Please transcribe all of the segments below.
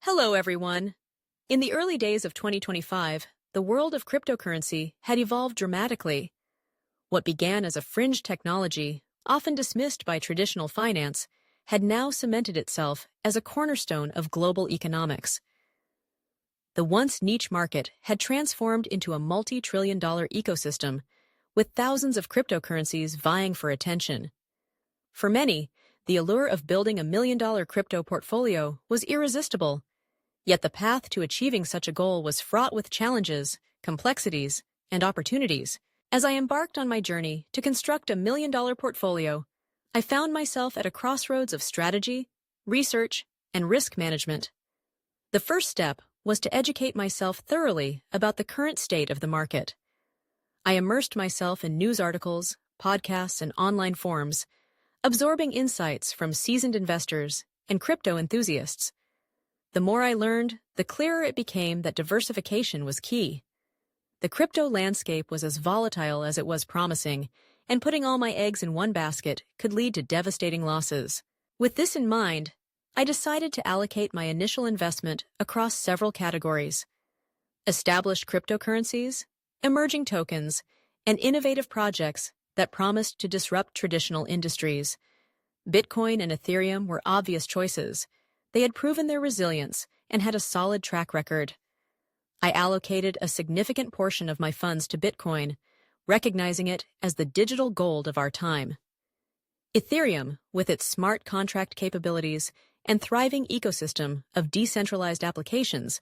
Hello, everyone. In the early days of 2025, the world of cryptocurrency had evolved dramatically. What began as a fringe technology, often dismissed by traditional finance, had now cemented itself as a cornerstone of global economics. The once niche market had transformed into a multi-trillion-dollar ecosystem, with thousands of cryptocurrencies vying for attention. For many, the allure of building a million-dollar crypto portfolio was irresistible. Yet the path to achieving such a goal was fraught with challenges, complexities, and opportunities. As I embarked on my journey to construct a million-dollar portfolio, I found myself at a crossroads of strategy, research, and risk management. The first step was to educate myself thoroughly about the current state of the market. I immersed myself in news articles, podcasts, and online forums, absorbing insights from seasoned investors and crypto enthusiasts. The more I learned, the clearer it became that diversification was key. The crypto landscape was as volatile as it was promising, and putting all my eggs in one basket could lead to devastating losses. With this in mind, I decided to allocate my initial investment across several categories: established cryptocurrencies, emerging tokens, and innovative projects that promised to disrupt traditional industries. Bitcoin and Ethereum were obvious choices. They had proven their resilience and had a solid track record. I allocated a significant portion of my funds to Bitcoin, recognizing it as the digital gold of our time. Ethereum, with its smart contract capabilities and thriving ecosystem of decentralized applications,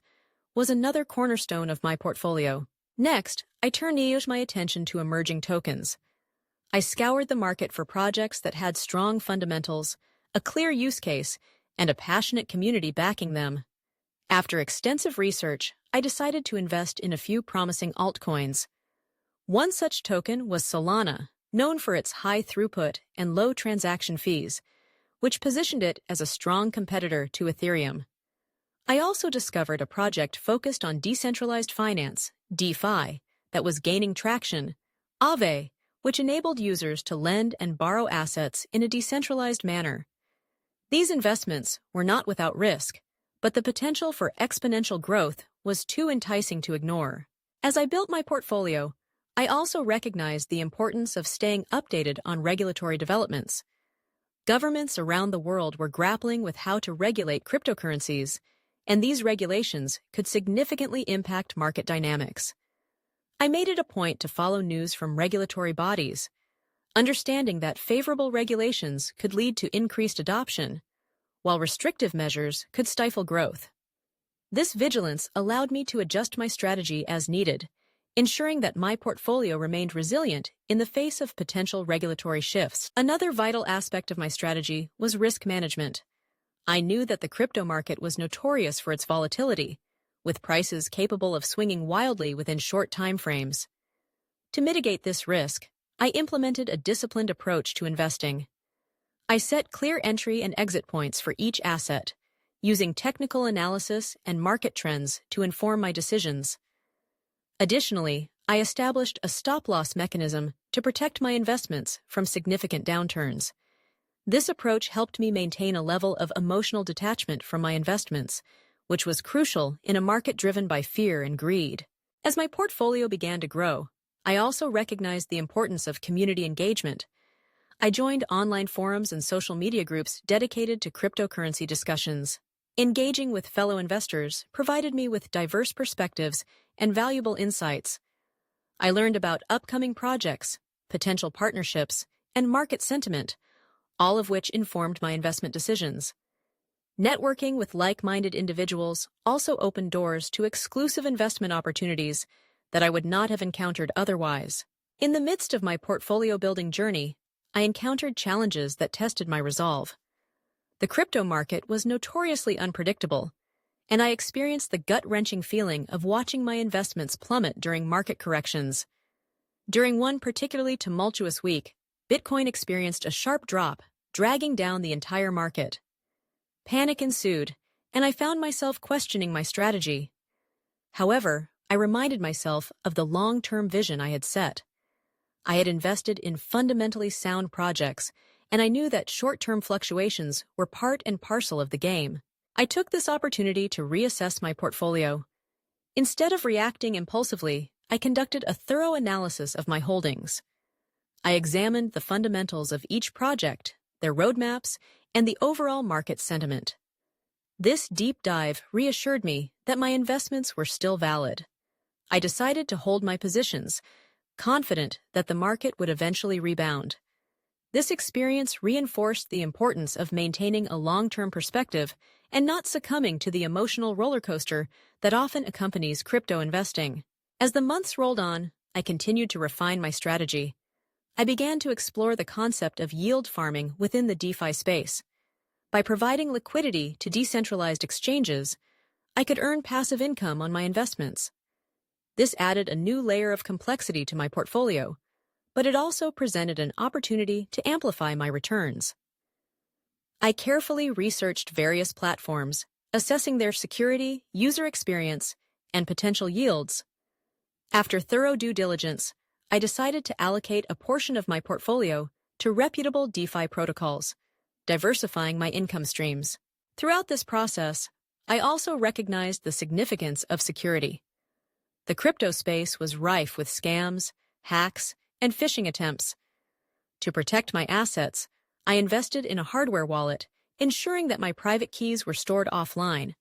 was another cornerstone of my portfolio. Next, I turned my attention to emerging tokens. I scoured the market for projects that had strong fundamentals, a clear use case, and a passionate community backing them. After extensive research, I decided to invest in a few promising altcoins. One such token was Solana, known for its high throughput and low transaction fees, which positioned it as a strong competitor to Ethereum. I also discovered a project focused on decentralized finance, DeFi, that was gaining traction, Aave, which enabled users to lend and borrow assets in a decentralized manner. These investments were not without risk, but the potential for exponential growth was too enticing to ignore. As I built my portfolio, I also recognized the importance of staying updated on regulatory developments. Governments around the world were grappling with how to regulate cryptocurrencies, and these regulations could significantly impact market dynamics. I made it a point to follow news from regulatory bodies, understanding that favorable regulations could lead to increased adoption, while restrictive measures could stifle growth. This vigilance allowed me to adjust my strategy as needed, ensuring that my portfolio remained resilient in the face of potential regulatory shifts. Another vital aspect of my strategy was risk management. I knew that the crypto market was notorious for its volatility, with prices capable of swinging wildly within short time frames. To mitigate this risk, I implemented a disciplined approach to investing. I set clear entry and exit points for each asset, using technical analysis and market trends to inform my decisions. Additionally, I established a stop-loss mechanism to protect my investments from significant downturns. This approach helped me maintain a level of emotional detachment from my investments, which was crucial in a market driven by fear and greed. As my portfolio began to grow, I also recognized the importance of community engagement. I joined online forums and social media groups dedicated to cryptocurrency discussions. Engaging with fellow investors provided me with diverse perspectives and valuable insights. I learned about upcoming projects, potential partnerships, and market sentiment, all of which informed my investment decisions. Networking with like-minded individuals also opened doors to exclusive investment opportunities that I would not have encountered otherwise. In the midst of my portfolio-building journey, I encountered challenges that tested my resolve. The crypto market was notoriously unpredictable, and I experienced the gut-wrenching feeling of watching my investments plummet during market corrections. During one particularly tumultuous week, Bitcoin experienced a sharp drop, dragging down the entire market. Panic ensued, and I found myself questioning my strategy. However, I reminded myself of the long-term vision I had set. I had invested in fundamentally sound projects, and I knew that short-term fluctuations were part and parcel of the game. I took this opportunity to reassess my portfolio. Instead of reacting impulsively, I conducted a thorough analysis of my holdings. I examined the fundamentals of each project, their roadmaps, and the overall market sentiment. This deep dive reassured me that my investments were still valid. I decided to hold my positions, confident that the market would eventually rebound. This experience reinforced the importance of maintaining a long-term perspective and not succumbing to the emotional roller coaster that often accompanies crypto investing. As the months rolled on, I continued to refine my strategy. I began to explore the concept of yield farming within the DeFi space. By providing liquidity to decentralized exchanges, I could earn passive income on my investments. This added a new layer of complexity to my portfolio, but it also presented an opportunity to amplify my returns. I carefully researched various platforms, assessing their security, user experience, and potential yields. After thorough due diligence, I decided to allocate a portion of my portfolio to reputable DeFi protocols, diversifying my income streams. Throughout this process, I also recognized the significance of security. The crypto space was rife with scams, hacks, and phishing attempts. To protect my assets, I invested in a hardware wallet, ensuring that my private keys were stored offline.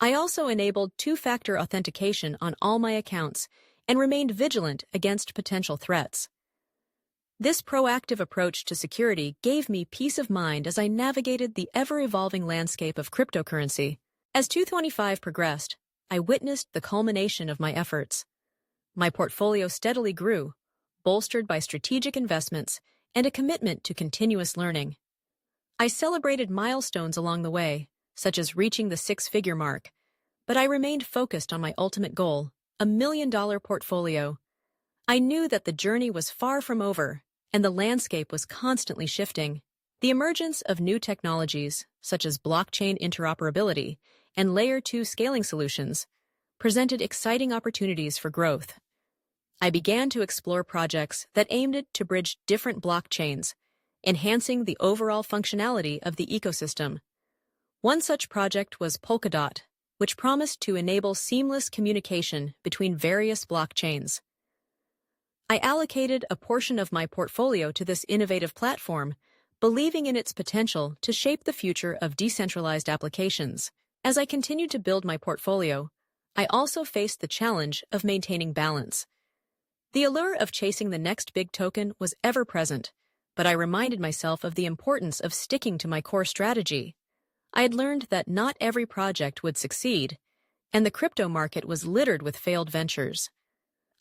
I also enabled two-factor authentication on all my accounts and remained vigilant against potential threats. This proactive approach to security gave me peace of mind as I navigated the ever-evolving landscape of cryptocurrency. As 2025 progressed, I witnessed the culmination of my efforts. My portfolio steadily grew, bolstered by strategic investments and a commitment to continuous learning. I celebrated milestones along the way, such as reaching the six-figure mark, but I remained focused on my ultimate goal, a $1 million portfolio. I knew that the journey was far from over, and the landscape was constantly shifting. The emergence of new technologies, such as blockchain interoperability and Layer 2 scaling solutions, presented exciting opportunities for growth. I began to explore projects that aimed to bridge different blockchains, enhancing the overall functionality of the ecosystem. One such project was Polkadot, which promised to enable seamless communication between various blockchains. I allocated a portion of my portfolio to this innovative platform, believing in its potential to shape the future of decentralized applications. As I continued to build my portfolio, I also faced the challenge of maintaining balance. The allure of chasing the next big token was ever present, but I reminded myself of the importance of sticking to my core strategy. I had learned that not every project would succeed, and the crypto market was littered with failed ventures.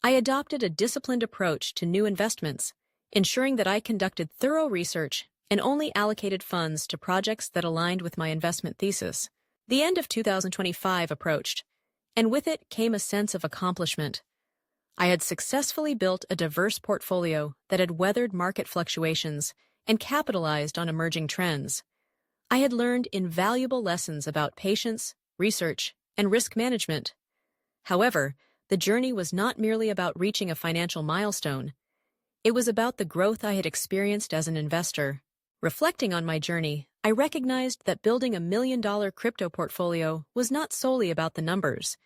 I adopted a disciplined approach to new investments, ensuring that I conducted thorough research and only allocated funds to projects that aligned with my investment thesis. The end of 2025 approached, and with it came a sense of accomplishment. I had successfully built a diverse portfolio that had weathered market fluctuations and capitalized on emerging trends. I had learned invaluable lessons about patience, research, and risk management. However, the journey was not merely about reaching a financial milestone. It was about the growth I had experienced as an investor. Reflecting on my journey, I recognized that building a $1 million crypto portfolio was not solely about the numbers.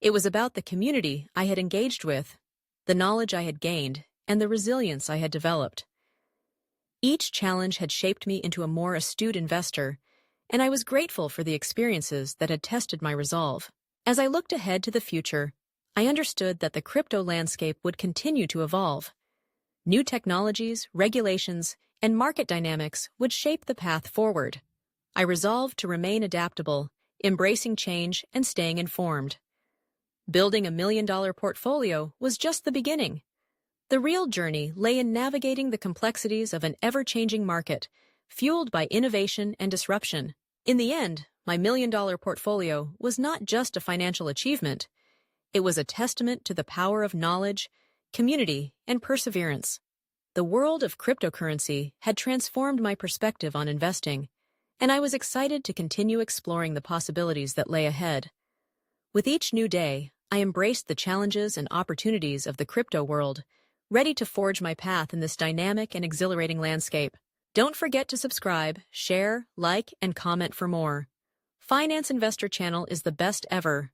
It was about the community I had engaged with, the knowledge I had gained, and the resilience I had developed. Each challenge had shaped me into a more astute investor, and I was grateful for the experiences that had tested my resolve. As I looked ahead to the future, I understood that the crypto landscape would continue to evolve. New technologies, regulations, and market dynamics would shape the path forward. I resolved to remain adaptable, embracing change and staying informed. Building a $1 million portfolio was just the beginning. The real journey lay in navigating the complexities of an ever-changing market, fueled by innovation and disruption. In the end, my $1 million portfolio was not just a financial achievement. It was a testament to the power of knowledge, community, and perseverance. The world of cryptocurrency had transformed my perspective on investing, and I was excited to continue exploring the possibilities that lay ahead. With each new day, I embraced the challenges and opportunities of the crypto world, ready to forge my path in this dynamic and exhilarating landscape. Don't forget to subscribe, share, like, and comment for more. Finance Investor Channel is the best ever.